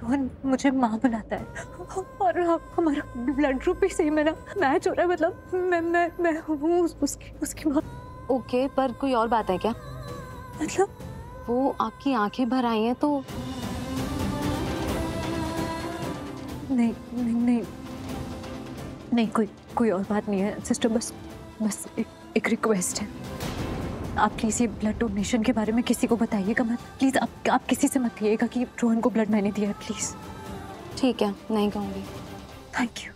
रोहन मुझे माँ बनाता है और हमारा ब्लड ग्रुप भी सेम है ना, मैच हो रहा है। मतलब मैं हूँ उसकी माँ। ओके, पर कोई और बात है क्या? मतलब वो आपकी आंखें भर आई हैं तो नहीं नहीं नहीं नहीं, कोई और बात नहीं है सिस्टर। बस एक रिक्वेस्ट है, आप प्लीज ये ब्लड डोनेशन के बारे में किसी को बताइएगा मत। प्लीज आप किसी से मत कहिएगा कि रोहन को ब्लड मैंने दिया है, प्लीज। ठीक है, नहीं कहूँगी। Thank you.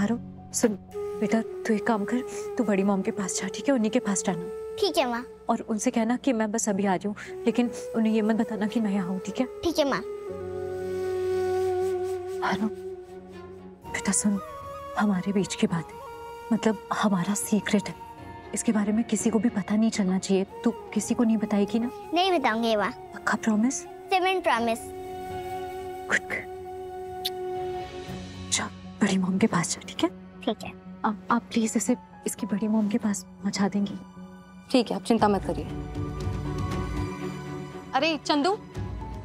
आरो सुन बेटा, तू एक काम कर, तू बड़ी मॉम के पास जा, ठीक है? उन्हीं के पास जाना। ठीक है माँ। और उनसे कहना कि मैं बस अभी आ जाऊँ, लेकिन उन्हें ये मत बताना कि मैं यहाँ हूँ, ठीक है? ठीक है माँ। आरो बेटा सुन, हमारे बीच की बात है, मतलब हमारा सीक्रेट है, इसके बारे में किसी को भी पता नहीं चलना चाहिए। तू किसी को नहीं बताएगी ना? नहीं बताऊंगी माँ। पक्का प्रॉमिस? 7 प्रॉमिस। गुड। जा बड़ी मॉम के पास जा, ठीक है? ठीक है। आप प्लीज इसे इसकी बड़ी मॉम के पास पहुंचा देंगी? ठीक है, आप चिंता मत करिए। अरे चंदू।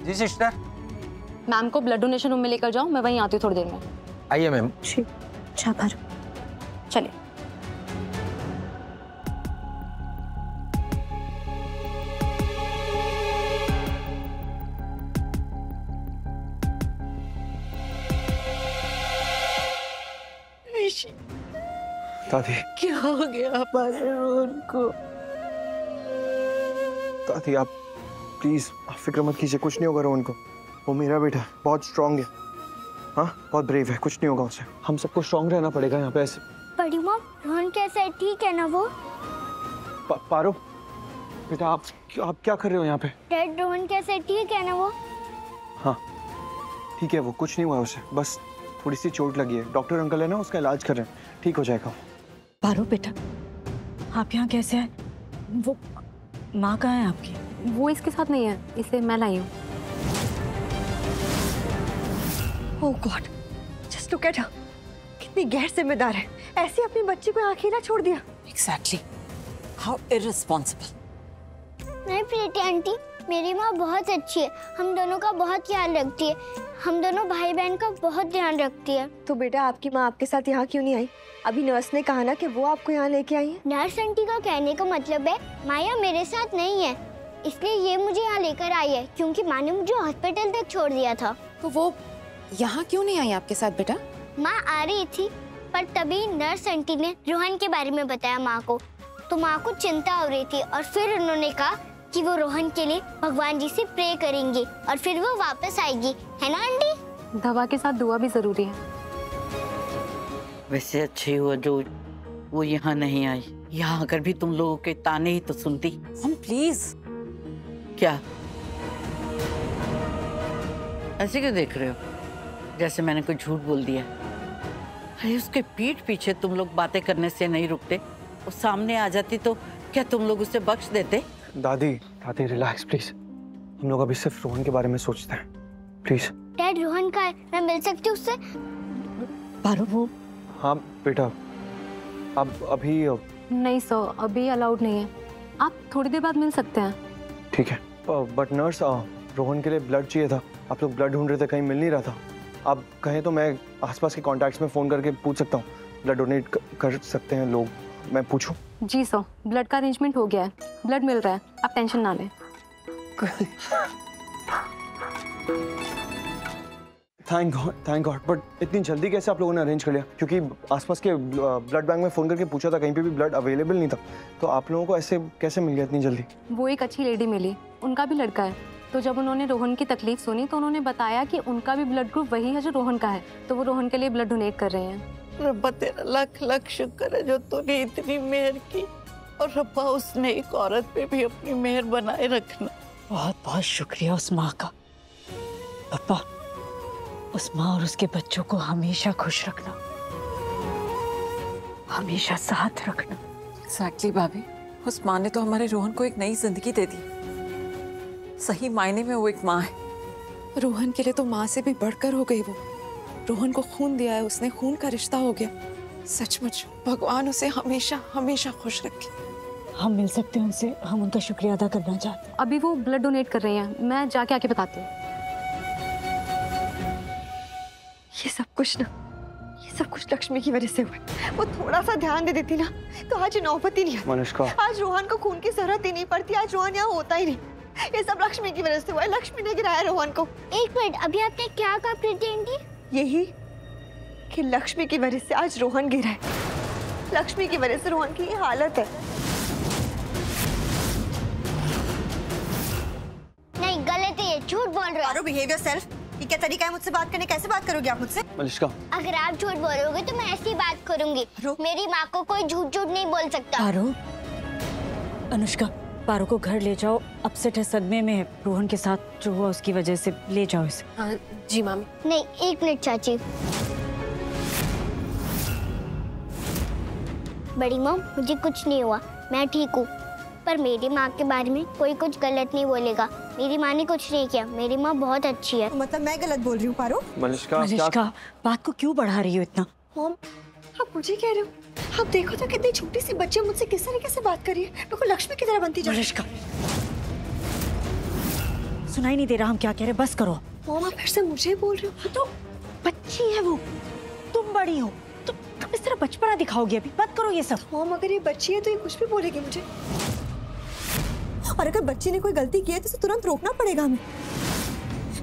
जी सिस्टर। मैम को ब्लड डोनेशन रूम में लेकर जाओ, मैं वहीं आती हूँ थोड़ी देर में। आइए मैम। ठीक, जा भर। चलिए। दादी क्या हो गया हमारे रोहन को? दादी आप प्लीज आप फिक्र मत कीजिए, कुछ नहीं होगा रोहन को। वो मेरा बेटा बहुत स्ट्रांग है, हाँ बहुत ब्रेव है, कुछ नहीं होगा उसे। हम सबको स्ट्रांग रहना पड़ेगा यहाँ पे ऐसे। बड़ी मॉम, रोहन कैसा है? ठीक है ना वो? पारो बेटा, आप क्या कर रहे हो यहाँ पे? डैड, रोहन कैसा है? ठीक है ना वो? हाँ ठीक है, वो कुछ नहीं हुआ उसे, बस थोड़ी सी चोट लगी है। डॉक्टर अंकल है ना, उसका इलाज कर रहे हैं, ठीक हो जाएगा। पारो बेटा, आप यहाँ कैसे आए? वो माँ कहाँ है आपकी? वो इसके साथ नहीं है, इसे मैं लाई हूँ। Oh god, just look at her, कितनी गैर जिम्मेदार है, ऐसे अपनी बच्ची को अकेला छोड़ दिया। Exactly, how irresponsible. नहीं प्रीति आंटी, मेरी माँ बहुत अच्छी है, हम दोनों का बहुत ख्याल रखती है, हम दोनों भाई बहन का बहुत ध्यान रखती है। तो बेटा आपकी माँ आपके साथ यहाँ क्यों नहीं आई? अभी नर्स ने कहा ना कि वो आपको यहाँ लेके आई है। नर्स आंटी का कहने का मतलब है माया मेरे साथ नहीं है, इसलिए ये मुझे यहाँ लेकर आई है, क्योंकि माँ ने मुझे हॉस्पिटल तक छोड़ दिया था। तो वो यहाँ क्यों नहीं आई आपके साथ बेटा? माँ आ रही थी, पर तभी नर्स आंटी ने रोहन के बारे में बताया माँ को, तो माँ को चिंता हो रही थी, और फिर उन्होंने कहा कि वो रोहन के लिए भगवान जी से प्रे करेंगी और फिर वो वापस आएगी, है ना आंटी? दवा के साथ दुआ भी जरूरी है। वैसे अच्छी हुआ जो वो यहाँ नहीं आई, यहाँ अगर भी तुम लोगों के ताने ही तो सुनती। हम प्लीज। क्या ऐसे क्यों देख रहे हो, जैसे मैंने कोई झूठ बोल दिया? अरे उसके पीठ पीछे तुम लोग बातें करने से नहीं रुकते, वो सामने आ जाती तो क्या तुम लोग उसे बख्श देते? दादी रिलैक्स प्लीज, हम लोग अभी सिर्फ रोहन के बारे में सोचते हैं, प्लीज। डैड, रोहन का है, मैं मिल सकती हूँ उससे? पारो वो। हाँ बेटा, अब अभी नहीं सर, अभी अलाउड नहीं है, आप थोड़ी देर बाद मिल सकते हैं। ठीक है, बट नर्स रोहन के लिए ब्लड चाहिए था, आप लोग ब्लड ढूंढ रहे थे, कहीं मिल नहीं रहा था। आप कहें तो मैं आसपास के कॉन्टैक्ट्स में फ़ोन करके पूछ सकता हूँ, ब्लड डोनेट कर सकते हैं लोग, मैं पूछूं? जी सर, ब्लड का अरेंजमेंट हो गया है, ब्लड मिल रहा है, आप टेंशन ना लें। थैंक गॉड, बट इतनी जल्दी कैसे आप लोगों ने अरेंज कर लिया? क्योंकि आसपास के ब्लड बैंक में फ़ोन करके पूछा था, कहीं पे भी ब्लड अवेलेबल नहीं था, तो आप लोगों को ऐसे कैसे मिल गया इतनी जल्दी? वो एक अच्छी लेडी मिली, उनका भी लड़का है, तो जब उन्होंने रोहन की तकलीफ सुनी तो उन्होंने बताया कि उनका भी ब्लड ग्रुप वही है जो रोहन का है, तो वो रोहन के लिए ब्लड डोनेट कर रहे हैं। रब्बा तेरा लाख लाख शुक्र है जो तूने इतनी मेहर की, और रब्बा उसने एक औरत पे भी अपनी मेहर बनाए रखना। बहुत बहुत शुक्रिया उस माँ का। पापा, उस माँ और उसके बच्चों को हमेशा खुश रखना, हमेशा साथ रखना। एग्जैक्टली भाभी, उस माँ ने तो हमारे रोहन को एक नई जिंदगी दे दी, सही मायने में वो एक माँ है। रोहन के लिए तो माँ से भी बढ़कर हो गई वो। रोहन को खून दिया है उसने, खून का रिश्ता हो गया। सचमुच भगवान उसे हमेशा हमेशा खुश रखे। हम मिल सकते हैं उनसे, हम उनका शुक्रिया अदा करना चाहते हैं। अभी वो ब्लड डोनेट कर रही हैं, मैं जाके आके बताती हूँ। कुछ ना, ये सब कुछ लक्ष्मी की वजह से हुआ। वो थोड़ा सा ध्यान दे देती ना तो आज ये नौबत ही नहीं आती। मनुष्का, आज रोहन को खून की जरूरत ही नहीं पड़ती, आज रोहन यहाँ होता ही नहीं। ये सब लक्ष्मी की वजह से हुआ है, लक्ष्मी ने गिराया रोहन को। एक मिनट, अभी आपने क्या कहा प्रीति? यही कि लक्ष्मी की वजह से आज रोहन गिरा है, लक्ष्मी की वजह से रोहन की ये हालत है। नहीं, गलत है, झूठ बोल रहे हो। Behave yourself. ये क्या तरीका है मुझसे बात करने? कैसे बात करोगे आप मुझसे? मनुष्का, अगर आप झूठ बोलोगे तो मैं ऐसी बात करूंगी। मेरी माँ को कोई झूठ नहीं बोल सकता। पारो, अनुष्का, पारो को घर ले जाओ, अपसेट है, सदमे में है रोहन के साथ जो हुआ उसकी वजह से। ले जाओ इसे। हाँ जी मामी। नहीं, एक मिनट चाची। बड़ी माँ, मुझे कुछ नहीं हुआ, मैं ठीक हूँ। पर मेरी माँ के बारे में कोई कुछ गलत नहीं बोलेगा। मेरी माँ ने कुछ नहीं किया, मेरी माँ बहुत अच्छी है। मतलब मैं गलत बोल रही हूँ पारो? मनुष्का, बात को क्यों बढ़ा रही हो इतना? मॉम, आप मुझे कह रहे हो? आप देखो तो कितनी छोटी सी बच्ची मुझसे किस तरीके से बात कर रही है, बिल्कुल लक्ष्मी की तरह बनती जा रही है। मनुष्का, सुनाई नहीं दे रहा हम क्या कह रहे? बस करो। मॉम, आप फिर से मुझे बोल रहे हो? तो बच्ची है वो, तुम बड़ी हो, तुम इस तरह बचपना दिखाओगे अभी? मत करो ये सब। मॉम, अगर ये बच्ची है तो ये कुछ भी बोलेगी मुझे, और अगर बच्ची ने कोई गलती की है तो उसे तुरंत रोकना पड़ेगा हमें।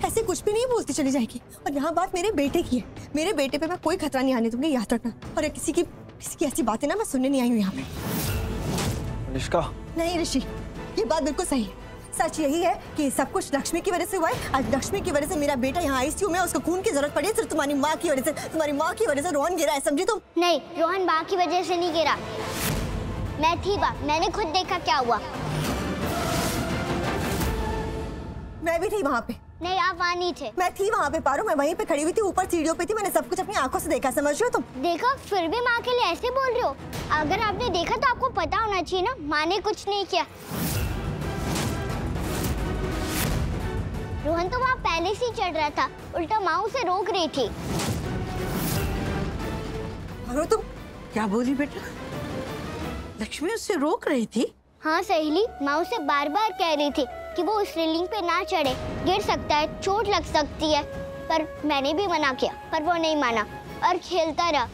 ऐसे कुछ भी नहीं बोलती चली जाएगी। और यहाँ बात मेरे बेटे की है, मेरे बेटे पे मैं कोई खतरा नहीं आने दूंगी, याद रखना। और किसी की ऐसी बातें ना मैं सुनने नहीं आई हूँ यहाँ पे। मनुष्का, नहीं ऋषि, ये बात बिल्कुल सही है। सच यही है कि सब कुछ लक्ष्मी की वजह से हुआ है। आज लक्ष्मी की वजह से मेरा बेटा यहाँ आईसीयू में, उसको खून की जरूरत पड़ी है सिर्फ तुम्हारी माँ की वजह से। तुम्हारी माँ की वजह से रोहन गिरा है, समझी तुम? नहीं, रोहन माँ की वजह से नहीं गिरा, मैं थी वहाँ, मैंने खुद देखा क्या हुआ। मैं भी थी वहाँ पे। नहीं, आप वहाँ नहीं थे। मैं थी वहाँ पे पारो, मैं वहीं पे खड़ी हुई थी, ऊपर सीढ़ियों पे थी, मैंने सब कुछ अपनी आंखों से देखा, समझ रहे हो तुम? देखा, फिर भी माँ के लिए ऐसे बोल रहे हो? अगर आपने देखा तो आपको पता होना चाहिए ना, माँ ने कुछ नहीं किया। रोहन तो वहाँ पहले से ही चढ़ रहा था, उल्टा माँ उसे रोक रही थी। पारो, तुम क्या बोली बेटा? लक्ष्मी उससे रोक रही थी? हाँ सहेली, माँ उसे बार बार कह रही थी कि वो उस रेलिंग पे ना चढ़े, गिर सकता है, चोट लग सकती है। पर मैंने भी मना किया, पर वो नहीं माना और खेलता रहा।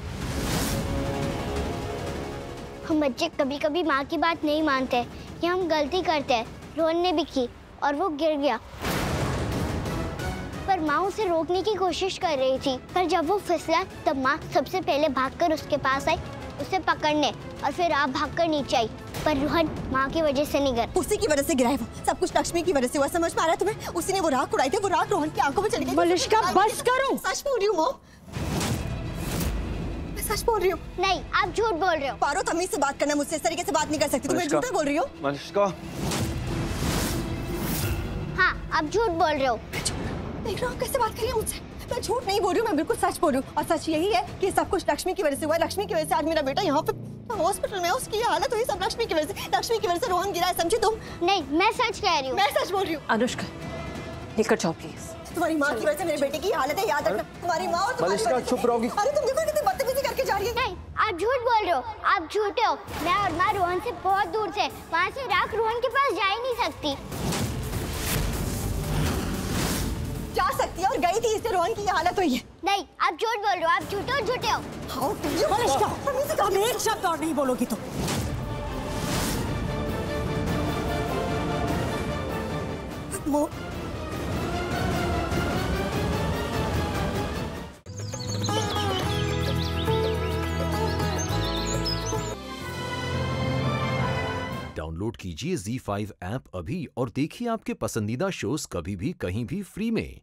हम बच्चे कभी कभी माँ की बात नहीं मानते, कि हम गलती करते हैं। रोहन ने भी की और वो गिर गया, पर माँ उसे रोकने की कोशिश कर रही थी। पर जब वो फिसला तब माँ सबसे पहले भागकर उसके पास आई, उसे पकड़ने, और फिर आप भागकर नीचे आई। पर रोहन माँ की वजह से नहीं गिरा। उसी की वजह से गिरा है वो, सब कुछ लक्ष्मी की वजह से हुआ, समझ में आ रहा है तुम्हें? उसी ने वो राख उड़ाई थी, वो राख रोहन की आंखों में चली गई। मलिष्का, बस करो। सच बोल रही हूँ मॉम, मैं सच बोल रही हूँ। नहीं, आप झूठ बोल रहे हो। पारो, तमीज से बात करना, मुझसे इस तरीके से बात नहीं कर सकती। तुम झूठा बोल रही हो। मनुष्का, हाँ, आप झूठ बोल रहे हो। देख रहे हो कैसे बात कर रही है मुझसे? मैं झूठ नहीं बोल रही हूँ, मैं बिल्कुल सच बोल रही हूँ। और सच यही है कि सब कुछ लक्ष्मी की वजह से हुआ है। लक्ष्मी की वजह से आज मेरा बेटा यहाँ पे हॉस्पिटल में, उसकी हालत हुई, सब लक्ष्मी की वजह से। लक्ष्मी की वजह से रोहन गिरा है, समझी तुम? नहीं, मैं सच कह रही हूँ। मैं सच बोल रही हूँ। अनुष्का, लेकर जाओ प्लीज। तुम्हारी माँ की वजह से मेरे बेटे की हालत है, याद रखना। तुम्हारी माँ और तुम्हारी मलिष्का, वजह से। चुप रहोगी? अरे तुम देखो कितनी बदतमीजी करके जा रही है। नहीं, आप झूठ बोल रहे हो, आप झूठे हो। मैं और माँ रोहन से बहुत दूर थे, वहाँ से राख रोहन के पास जा ही नहीं सकती। जा सकती है और गई थी, इससे रोहन की ये हालत हुई है। नहीं, आप झूठ बोल रहे हो, आप झूठे और झूठे हो। How can you? मलिष्का, तमीज से काम, एक शब्द और नहीं बोलोगी तुम। मो डाउनलोड कीजिए ZEE5 ऐप अभी और देखिए आपके पसंदीदा शोज कभी भी कहीं भी फ्री में।